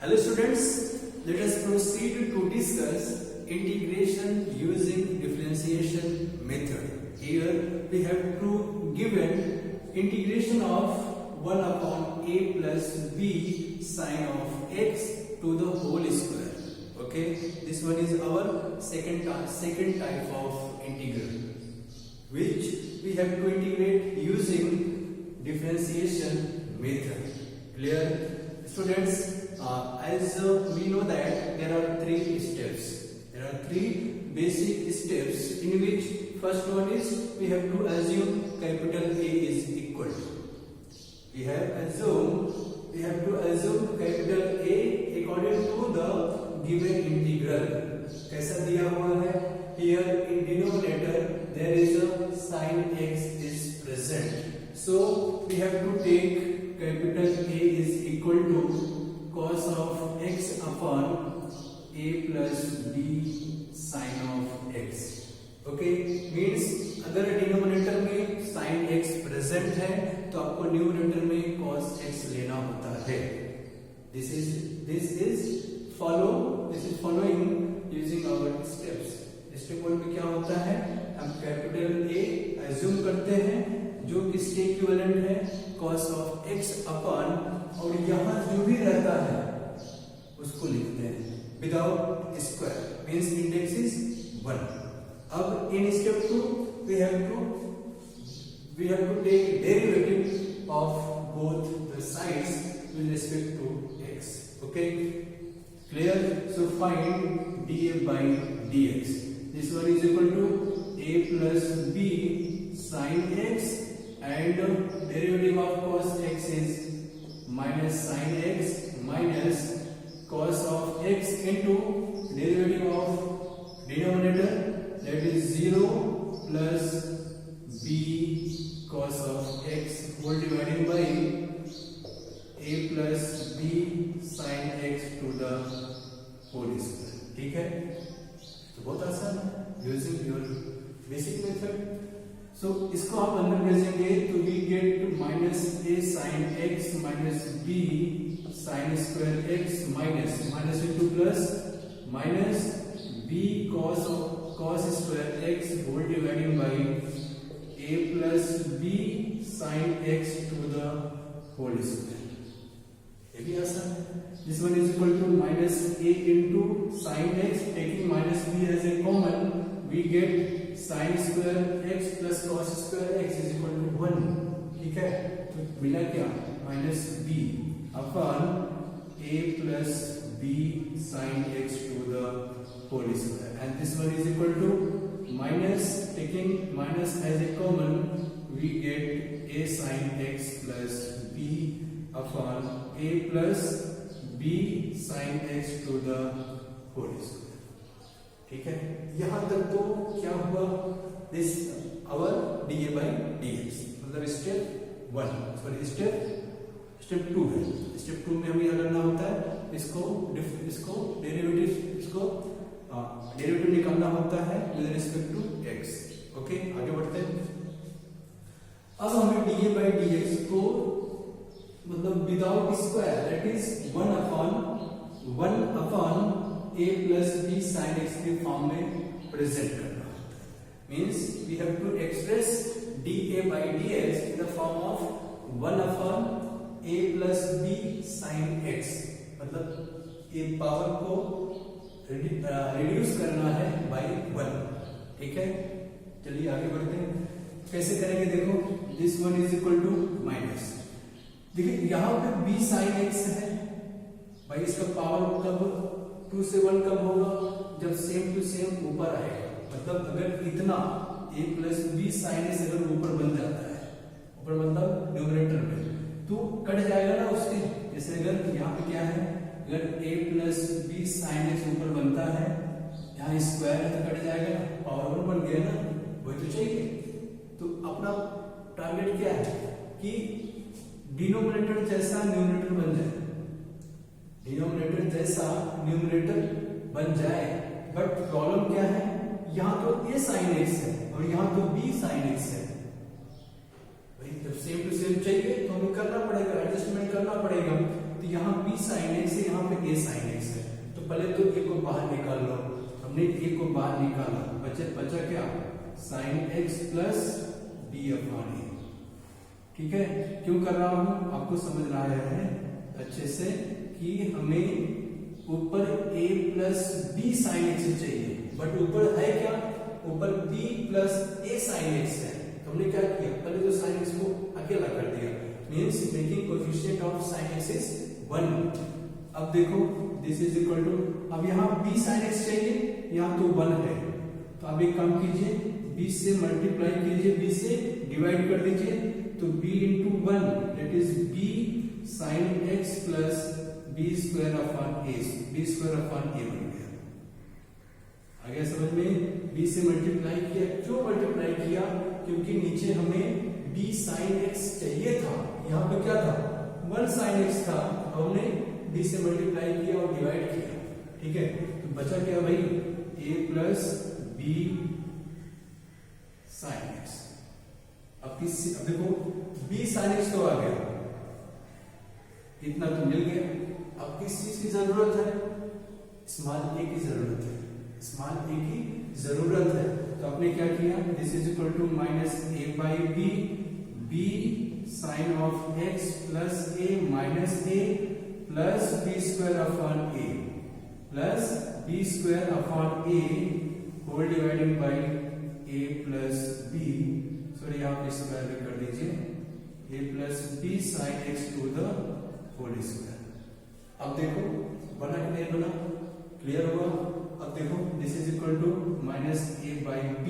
Hello students, let us proceed to discuss integration using differentiation method. Here we have to given integration of 1 upon a plus b sine of x to the whole square. Okay, this one is our second type of integral, which we have to integrate using differentiation method. Clear, students? As we know that there are three steps. There are three basic steps in which first one is we have to assume capital A is equal to. We have to assume capital A according to the given integral. कैसा दिया हुआ है? Here in denominator there is a sin x is present. So we have to take capital A is equal to cos of x upon a plus b sin of x. Okay, means अगर denominator में sin x present है तो आपको numerator में cos x लेना होता है. This is following using our steps. Step 1 में क्या होता है? हम कैपिटल A एज्यूम करते हैं जो किसके इक्विवेलेंट है cos of x अपॉन, और यहाँ जो भी रहता है उसको लिखते हैं without square, means index is 1. अब in step 2 we have to take derivative of both the sides with respect to x. Okay, clear? So find dA by dx. This one is equal to a plus b sin x, and derivative of cos x is minus sin x minus cos of x into derivative of denominator, that is 0 plus b cos of x whole divided by a plus b sin x to the whole square. ठीक है, तो बहुत आसान है, using your basic method. So इसको आप अंदर भेजेंगे तो we get minus a sin x minus b sin square x minus into plus minus b cos square x whole divided by a plus b sin x to the whole square. ये भी आसान है. This one is equal to minus a into sin x, taking minus b as a common, we get sin square x plus cos square x is equal to 1. ठीक है, तो मिला क्या? Minus b upon a plus b sin x to the whole square, and this one is equal to minus, taking minus as a common, we get a sin x plus b upon a plus b sin x to the whole square. ठीक है, यहां तक तो क्या हुआ? This our dA by dx, मतलब step 1, sorry step 2 है. Step 2 में हमें क्या करना होता है? इसको डेरिवेटिव निकालना होता है with respect to x. Okay, आगे बढ़ते हैं. अब हमें dA by dx को मतलब without square, that is 1 upon a plus b sin x के फॉर्म में प्रेजेंट करना होता है. Means we have to express dA by dx in the form of 1 upon a plus b sin x, मतलब ये power को reduce करना है बाय 1. ठीक है, चलिए आगे बढ़ते हैं. कैसे करेंगे? देखो, this one is equal to minus, देखिए यहाँ पे b sin x है भाई, इसका पावर कब 2 से 1 कब होगा? जब सेम टू सेम ऊपर आएगा. मतलब अगर इतना a plus b sin x अगर ऊपर बन जाता है, ऊपर मतलब न्यूमरेटर में, तो कट जाएगा ना उसके. जैसे अगर यहाँ पे क्या है, अगर a plus b sin x ऊपर बनता है, यहाँ स्क्वायर है तो कट जाएगा ना, पावर 1 बन गया ना, वही तो चाहिए. तो अपना टारगेट क्या है कि डिनोमिनेटर जैसा न्यूमरेटर बन जाए, डिनोमिनेटर जैसा न्यूमरेटर बन जाए. बट प्रॉब्लम क्या है? यहाँ तो a sin x है और यहाँ तो b sin x है. भाई जब सेम टू सेम चाहिए तो हमें करना पड़ेगा, एडजस्टमेंट करना पड़ेगा. तो यहाँ b sin x है, यहाँ पे a sin x है, तो पहले तो a को बाहर निकाल लो। हमने a को बाहर निकाला, बचा क्या, sin x plus b upon a। ठीक है, क्यों कर रहा हूं, आपको समझ रहा है अच्छे से कि हमें ऊपर a plus b sin x चाहिए, बट ऊपर है क्या, ऊपर b plus a sin x है। तो हमने क्या किया, पहले तो sin x को अकेला कर दिया, means making coefficient of sin x is 1। अब देखो दिस इज इक्वल टू, अब यहाँ b sin x चाहिए, यहाँ तो 1 है, तो अब एक काम कीजिए, b से मल्टीप्लाई कीजिए, b से डिवाइड कर दीजिए, तो b into 1 that is b sin x plus b square upon a, b square upon a बन गया। आ गया समझ में, b से मल्टीप्लाई किया, क्यों मल्टीप्लाई किया, क्योंकि नीचे हमें b sin x चाहिए था, यहाँ पे क्या था 1 sin x था, हमने b से मल्टीप्लाई किया और डिवाइड किया। ठीक है, तो बचा क्या भाई, a plus b sin x। अब देखो b sin x तो आ गया, इतना तो मिल गया। अब किस चीज की जरूरत है, स्मॉल a की जरूरत है, स्मॉल a की जरूरत है, तो आपने क्या किया, this is equal to minus a by b, b sine of x plus a minus a plus b square upon a plus b square upon a whole divided by a plus b, sorry आप square भी कर दीजिए, a plus b sine x to the whole square. अब देखो बना कि नहीं बना, क्लियर हुआ। अब देखो this is equal to minus a by b,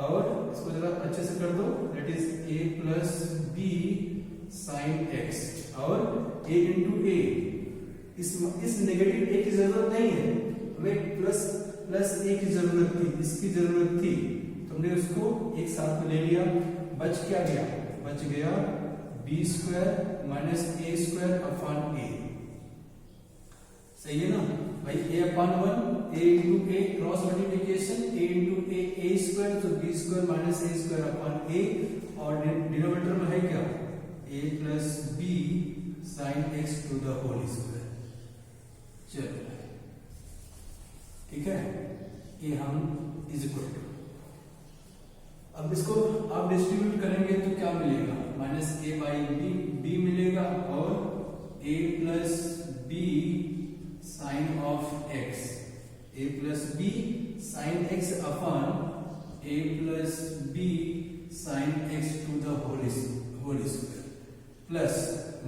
और इसको जरा अच्छे से कर दो, that is a plus b sine x, और a इंटू a, इस नेगेटिव a की जरूरत नहीं है, हमें प्लस a की जरूरत थी, इसकी जरूरत थी, तो हमने उसको एक साथ में ले लिया, बच क्या गया, बच गया b square minus a square upon a। सही है ना भाई, a upon 1, a into a cross multiplication, a into a square, तो b square minus a square upon a, और डिनोमिनेटर में है क्या, a plus b sine x to the whole square. चलो ठीक है, ये हम इज इक्वल टू, अब इसको आप डिस्ट्रीब्यूट करेंगे तो क्या मिलेगा, माइनस a बाई b मिलेगा, और a plus b sine of x, a plus b sine x upon a plus b sine x to the whole square, plus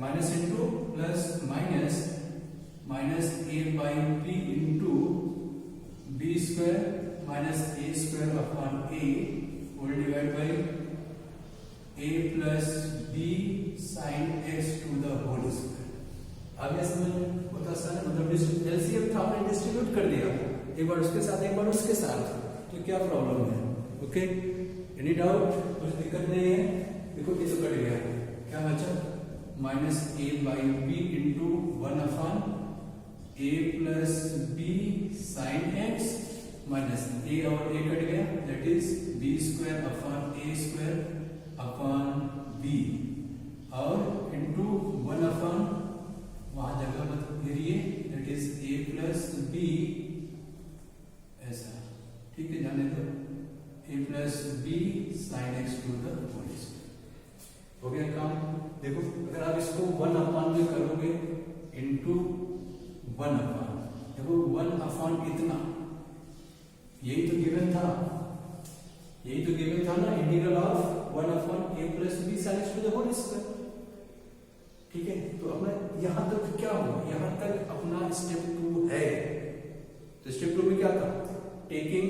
minus into plus minus, minus a by b into b square minus a square upon a whole divide by a plus b sine x to the whole square. आगे समझ होता sir, मतलब LCM था, आपने distribute कर दिया, एक बार उसके साथ एक बार उसके साथ, तो क्या प्रॉब्लम है, ओके, एनी डाउट, कुछ दिक्कत नहीं है। देखो ये तो कट गया, क्या बचा, minus a by b into 1 upon a plus b sine x minus a और a कट गया, that is b square upon a square upon b, और इंटू 1 अपॉन, वहां जगह मत घेरिए, that is a plus b, ऐसा ठीक है, जाने दो, a plus b sine x to the whole square. हो गया काम। देखो अगर आप इसको 1 अपॉन में करोगे इंटू 1 अपॉन, देखो 1 अपॉन इतना, यही तो गिवन था, यही तो गिवन था ना, integral of 1 upon a plus b sine x to the whole square. ठीक है, तो अपना यहां तक क्या हुआ, यहां तक अपना स्टेप 2 है। तो स्टेप 2 में क्या था, taking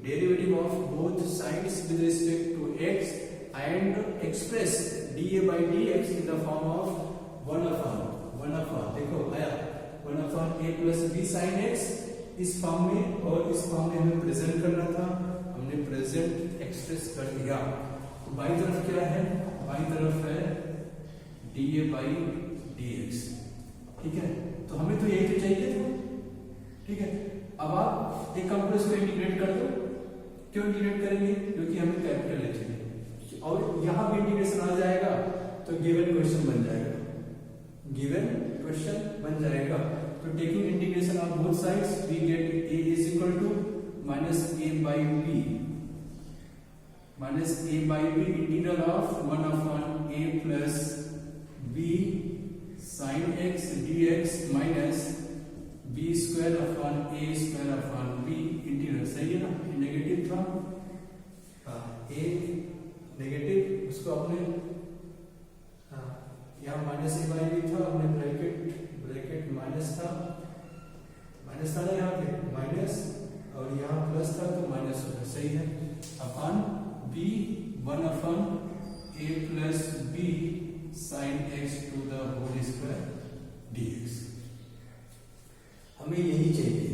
derivative of both sides with respect to x and express dA by dx in the form of 1 upon, देखो आया 1 upon a plus b sine x इस फॉर्म में, और इस फॉर्म में हमें प्रेजेंट करना था, हमने प्रेजेंट एक्सप्रेस कर दिया। तो बाई तरफ क्या है, बाई तरफ है dA by dx। ठीक है, तो हमें तो यही तो चाहिए था। ठीक है, अब आप एक काम करो, इसको इंटीग्रेट कर दो। क्यों इंटीग्रेट करेंगे, क्योंकि हमें कैपिटल लेटर चाहिए, और यहां भी इंटीग्रेशन आ जाएगा तो गिवन क्वेश्चन बन जाएगा, गिवन क्वेश्चन बन जाएगा। तो taking integration of both sides we get a is equal to minus a by b integral of 1 upon a plus b sine x dx minus b square upon a square upon b integral. सही है ना, negative था, a negative, उसको आपने यहाँ minus a by b था, हमने bracket minus था ना यहाँ पे माइनस, और यहाँ प्लस था तो माइनस होगा। सही है, upon b 1 upon a plus b sine x to the whole square dx। हमें यही चाहिए,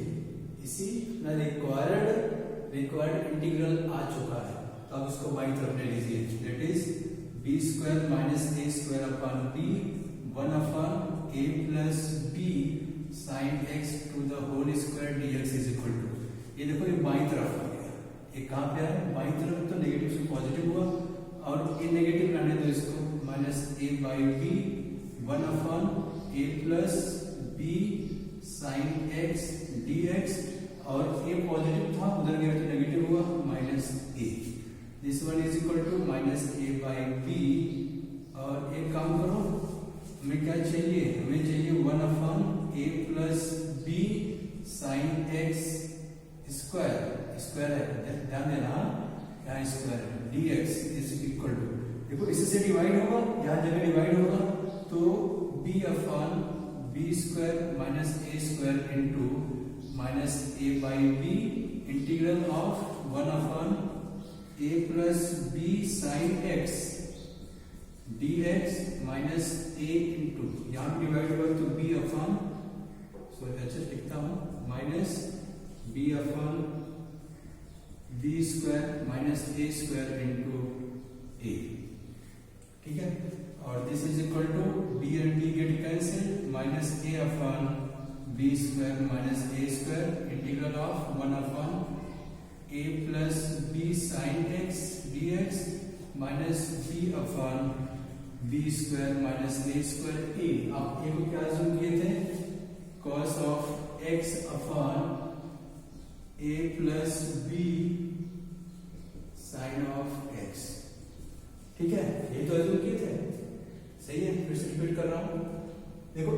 इसी ना रिक्वायर्ड इंटीग्रल आ चुका है, तो अब उसको बाई तरफ ले लीजिए, that is b square minus a square upon b 1 upon a plus b sine x to the whole square dx is equal to, ये देखो ये बाई तरफ आ गया, ये कहाँ पे है बाई तरफ, तो नेगेटिव से पॉजिटिव हुआ, और ये नेगेटिव लाने दो इसको, minus a by b 1 upon a plus b sine x dx, और a पॉजिटिव था उधर गया तो नेगेटिव हुआ, minus a, this one is equal to minus a by b, और एक काम करो, हमें क्या चाहिए, हमें चाहिए 1 upon a plus b sine x square है, ध्यान देना यहाँ square dx is equal to, देखो इससे डिवाइड होगा, यहाँ जगह डिवाइड होगा तो b upon b square minus a square into minus a by b integral of 1 upon a plus b sine x dx minus a into, यहाँ divide हुआ तो b अपॉन, सॉरी अच्छा लिखता हूँ, minus b upon b square minus a square into a, ठीक है, और this is equal to b and b get cancel, minus a upon b square minus a square integral of 1 upon a plus b sine x dx minus b upon b square minus a square a। आप a को क्या assume किए थे, cos of x upon a plus b sine of x, ठीक है, ये तो assume किए थे, सही है, फिर से रिपीट कर रहा हूं, देखो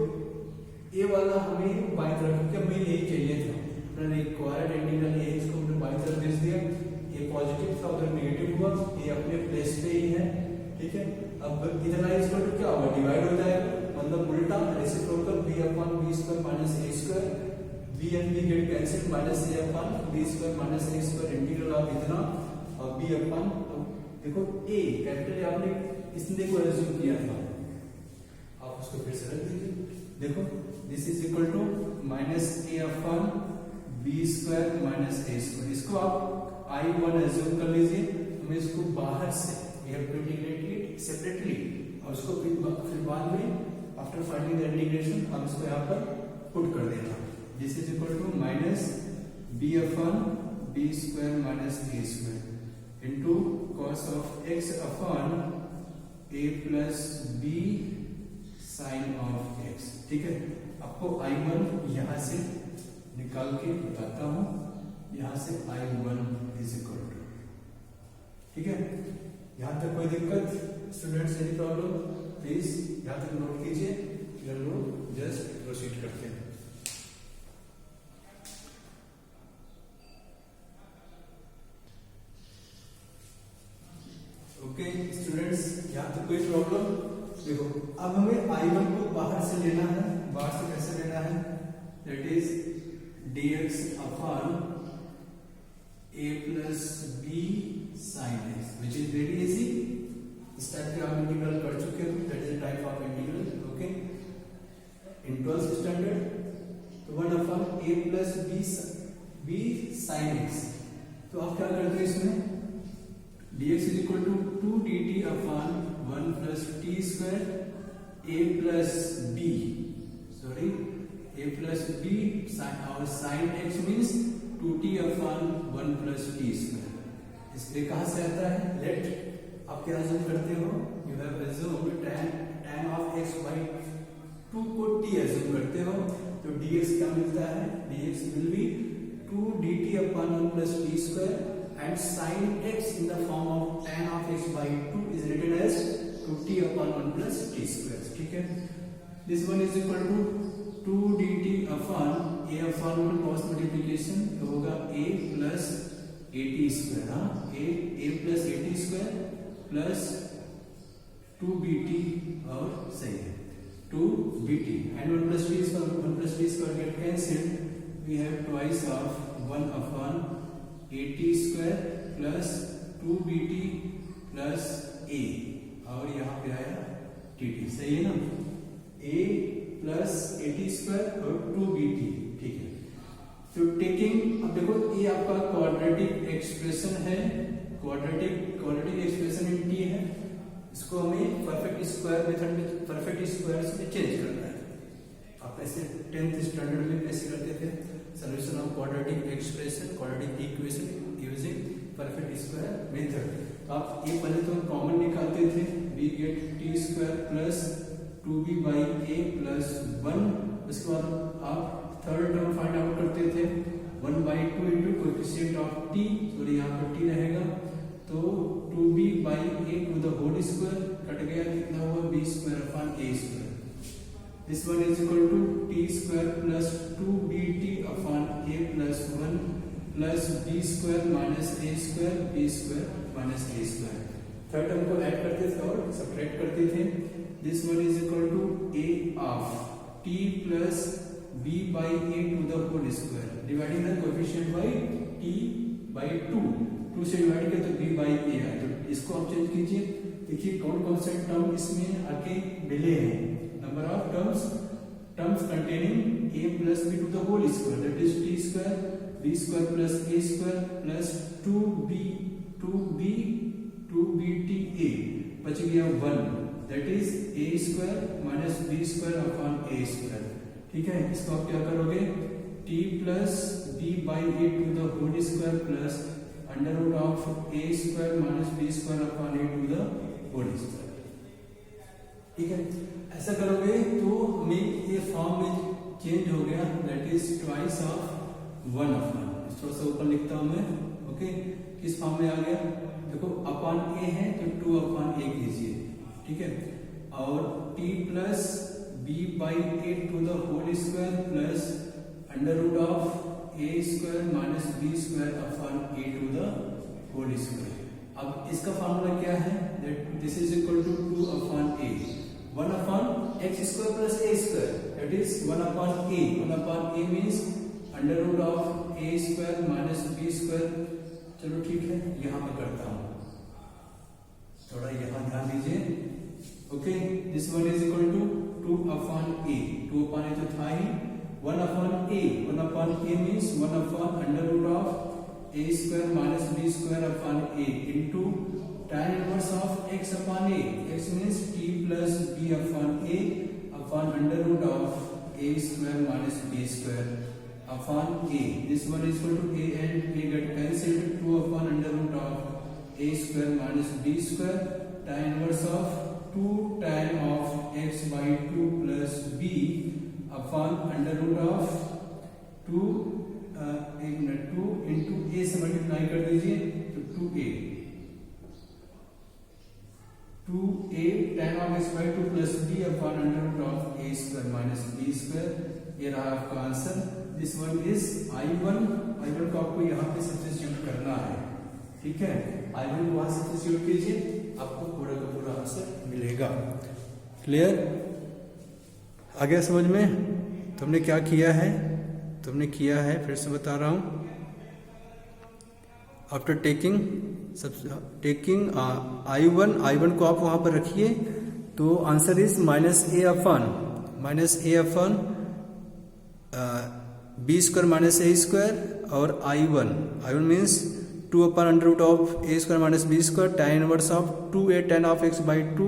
a वाला हमें बाई तरफ, क्योंकि हमें यही चाहिए था, अपना रिक्वायर्ड इंटीग्रल a, इसको हमने बाई तरफ भेज दिया, a पॉजिटिव था उधर नेगेटिव हुआ, a अपने प्लेस पे ही है, ठीक है, अब इधर आई इसको तो क्या होगा, डिवाइड हो जाएगा, मतलब उल्टा reciprocal b upon b square minus a square, b and b get cancel, minus a upon b square minus a square integral of इतना, और b अपॉन, देखो a कैपिटल आपने इसने को अज्यूम किया था, आप उसको फिर से रख दीजिए, देखो this is equal to minus a upon b square minus a square, इसको आप i1 अज्यूम कर लीजिए, हमें इसको बाहर से we have to integrate it separately, और उसको फिर बाद में आफ्टर फाइंडिंग द इंटीग्रेशन हम इसको यहाँ पर पुट कर देना, this is equal to minus b upon b square minus a square into cos of x upon a plus b sine of x, ठीक है, आपको i1 यहाँ से निकाल के बताता हूँ, यहाँ से i1 इज इक्वल टू, ठीक है, यहाँ तक कोई दिक्कत स्टूडेंट्स, एनी प्रॉब्लम प्लीज यहाँ तक नोट कीजिए, फिर हम लोग जस्ट प्रोसीड करते हैं। ओके स्टूडेंट्स, यहाँ तक कोई प्रॉब्लम, देखो अब हमें i1 को बाहर से लेना है, बाहर से कैसे लेना है, that is dx upon a plus b sine x, which is very easy, इस टाइप के आप इंटीग्रल कर चुके हो, that is type of integral, okay, in 12th standard, तो 1 upon a plus b sine x, तो आप क्या करते हैं इसमें, dx is equal to 2 dt upon 1 plus t square a plus b, sorry, a plus b sin, our sin x means 2t upon 1 plus t square, इसलिए कहाँ से आता है, लेट आप क्या अज्यूम करते हो, you have assumed tan of x by 2 को 2t एज्यूम करते हो तो dx क्या मिलता है, dx will be 2dt upon 1 plus t square and sin x in the form of tan of x by 2 is written as 2t upon 1 plus t square. ठीक है, this one is equal to 2dt upon a upon 1 cross multiplication तो होगा a plus at square, हाँ a plus at square plus 2bt और सही है 2bt and 1 plus t square get cancelled. We have twice of 1 upon at square plus 2bt plus a और यहाँ पे आया tt, सही है ना, a plus at square और 2bt. ठीक है, तो टेकिंग, अब देखो ये आपका क्वाड्रेटिक एक्सप्रेशन है, क्वाड्रेटिक एक्सप्रेशन इन टी है, इसको हमें परफेक्ट स्क्वायर मेथड में, परफेक्ट स्क्वायर में चेंज करना है. आप ऐसे 10th स्टैंडर्ड में कैसे करते थे, solution of quadratic expression, quadratic equation using perfect square method. तो आप ये पहले तो कॉमन निकालते थे, we get t square plus 2b by a plus 1. उसके बाद आप थर्ड टर्म फाइंड आउट करते थे 1 by 2 into coefficient of t, तो यहाँ पर t रहेगा तो 2b by a to the whole square cut गया, कितना हुआ b square upon a square. This one is equal to t square plus 2bt upon a plus 1 plus b square minus a square b square minus a square. Third term को add करते थे और subtract करते थे. This one is equal to a of t plus b by a to the whole square dividing the coefficient by t by 2 से divide किया तो b by a है. तो इसको आप चेंज कीजिए, देखिए कौन कौन से टर्म इसमें आके मिले हैं. Number of terms containing a plus b to the whole square, that is t square b square plus a square plus 2bt a, बच गया 1, that is a square minus b square upon a square. ठीक है, इसको आप क्या करोगे, t plus b by a to the whole square plus under root of a square minus b square upon a to the whole square. ठीक है, ऐसा करोगे तो हमें ये फॉर्म में चेंज हो गया, that is twice of 1 upon, थोड़ा सा ऊपर लिखता हूं मैं. ओके, किस फॉर्म में आ गया, देखो अपॉन a है तो 2 अपॉन a कीजिए. ठीक है, और t plus b by a to the whole square plus under root of a square minus b square upon a to the whole square. अब इसका फार्मूला क्या है, that this is equal to 2 upon a, 1 upon x square plus a square, that is 1 upon a. 1 upon a means under root of a square minus b square. चलो ठीक है, यहां पे करता हूं, थोड़ा यहां ध्यान दीजिए. Okay, this one is equal to 2 upon a, 2 upon a तो था ही, 1 upon a, 1 upon a means 1 upon under root of a square minus b square upon a into tan inverse of x upon a, x means t plus b upon a upon under root of a square minus b square upon a. This one is equal to a and a get cancelled, 2 upon under root of a square minus b square tan inverse of 2 tan of x by 2 plus b upon under root of 2 into a से multiply कर दीजिए तो 2a tan of x by 2 plus b upon under root of a square minus b square. ये रहा आपका answer. This one is I1 को आपको यहाँ पे सब्स्टिट्यूट करना है. ठीक है, I1 को वहां सब्स्टिट्यूट कीजिए, आपको पूरा का पूरा आंसर मिलेगा. क्लियर, आ गया समझ में. तुमने क्या किया है, फिर से बता रहा हूं. आफ्टर टेकिंग I1 को आप वहां पर रखिए, तो answer is minus a upon b square minus a square और I1 means 2 upon under root of a square minus b square tan inverse of 2a tan of x by 2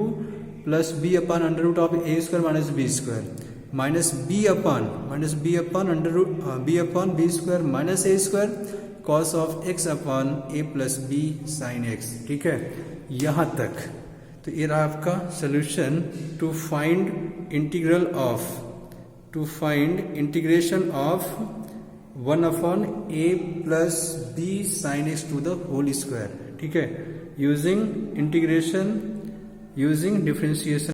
plus b upon under root of a square minus b square minus b upon under root b upon b square minus a square cos of x upon a plus b sin x. ठीक है, यहाँ तक. तो ये रहा आपका solution to find integral of to find integration of 1 upon a plus b sin x to the whole square. ठीक है, using integration using differentiation